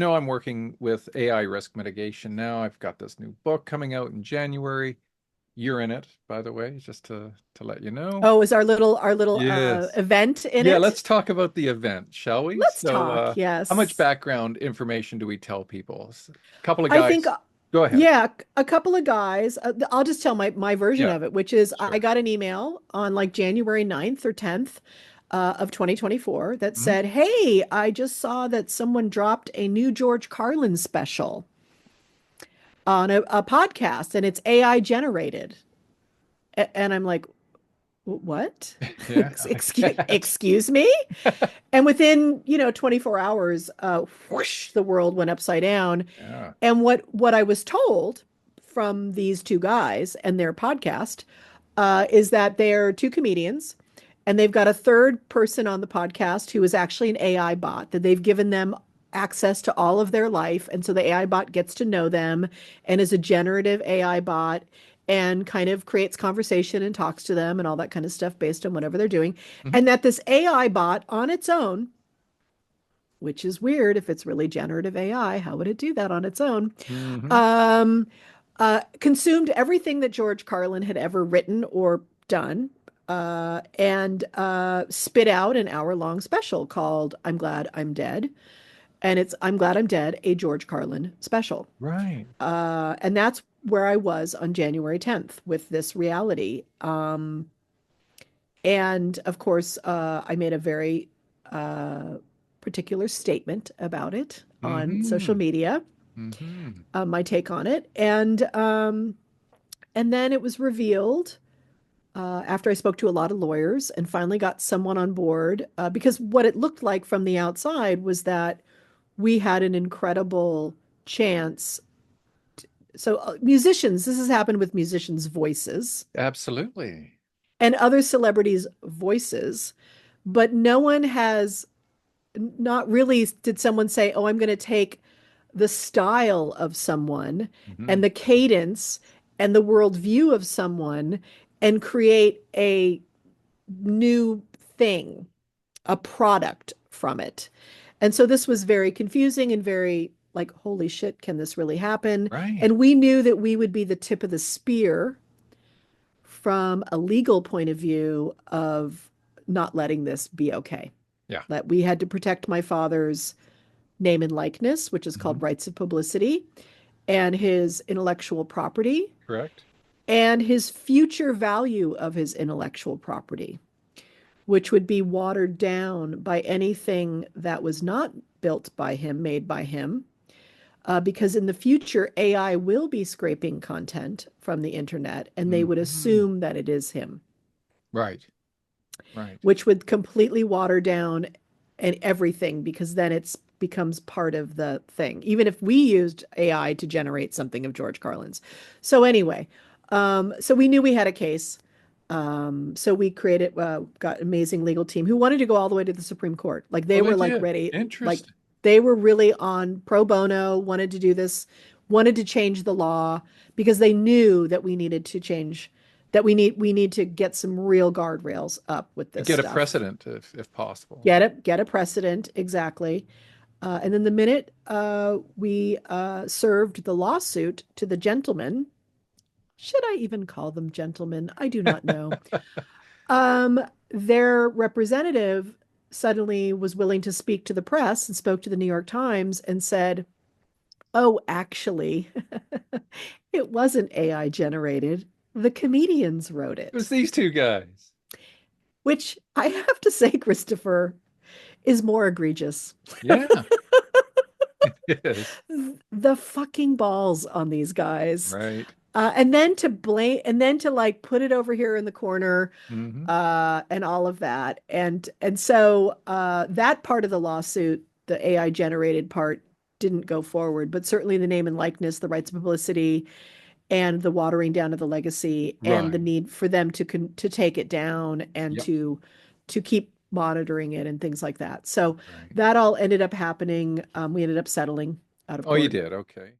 I'm working with AI risk mitigation now. I've got this new book coming out in January. You're in it, by the way, just to let you know. Oh, is our little Yes. event in Yeah, it? let's talk about the event, shall we? Let's So, talk. how much Yes. background information do we tell people? A couple of I think, guys. Go ahead. yeah, a couple of guys. I'll just tell my version Yeah, of it, which is I sure. got an email on like January 9th or 10th of 2024 that Mhm. said, "Hey, I just saw that someone dropped a new George Carlin special on a podcast and it's AI generated." And I'm like, "What? Yeah, I bet. Excuse me?" And within, 24 hours, whoosh, the world went upside down. Yeah. And what I was told from these two guys and their podcast is that they're two comedians, and they've got a third person on the podcast who is actually an AI bot that they've given them access to all of their life, and so the AI bot gets to know them and is a generative AI bot and kind of creates conversation and talks to them and all that kind of stuff based on whatever they're doing. Mhm. And that this AI bot on its own, which is weird if it's really generative AI, how would it do that on its own? Mhm. Um, Consumed everything that George Carlin had ever written or done, and spit out an hour-long special called "I'm Glad I'm Dead," and it's "I'm Glad I'm Dead," a George Carlin special. Right. And that's where I was on January 10th with this reality. And of course, I made a very uh, particular statement about it on social Mhm. media, Mhm. my take on it, and then it was revealed after I spoke to a lot of lawyers and finally got someone on board, because what it looked like from the outside was that we had an incredible chance. So, musicians, this has happened with musicians' voices Absolutely. and other celebrities' voices, but no one has, not really did someone say, "Oh, I'm going to take the style of someone Mhm. and the cadence and the worldview of someone and create a new thing, a product from it." And so this was very confusing and very like, holy shit, can this really happen? Right. And we knew that we would be the tip of the spear from a legal point of view of not letting this be okay. Yeah. That we had to protect my father's name and likeness, which is called Mhm. rights of publicity, and his intellectual property, Correct. and his future value of his intellectual property, which would be watered down by anything that was not built by him, made by him. Because in the future, AI will be scraping content from the internet and they would Mhm. assume that it is him, Right. Right. which would completely water down and everything because then it's becomes part of the thing, even if we used AI to generate something of George Carlin's. So anyway, so we knew we had a case. So we created, got an amazing legal team who wanted to go all the way to the Supreme Court. Like Oh, they they were like did. ready, like Interesting. they were really on pro bono, wanted to do this, wanted to change the law because they knew that we needed to change, that we need to get some real guardrails up with this Get a stuff. precedent if possible. Get a precedent, exactly. And then the minute we served the lawsuit to the gentleman, should I even call them gentlemen? I do not know. Um, their representative suddenly was willing to speak to the press and spoke to the New York Times and said, "Oh, actually, it wasn't AI generated. The comedians wrote It was it," these two guys. which I have to say, Christopher, is more egregious. Yeah, it is. The fucking balls on these guys. Right. And then to blame, and then to like put it over here in the corner, Hmm. and all of that. And so that part of the lawsuit, the AI generated part, didn't go forward, but certainly the name and likeness, the rights of publicity, and the watering down of the legacy, and the Right. need for them to take it down and Yep. to keep monitoring it and things like that. So Right. that all ended up happening. We ended up settling out of Oh, you court. did. Okay.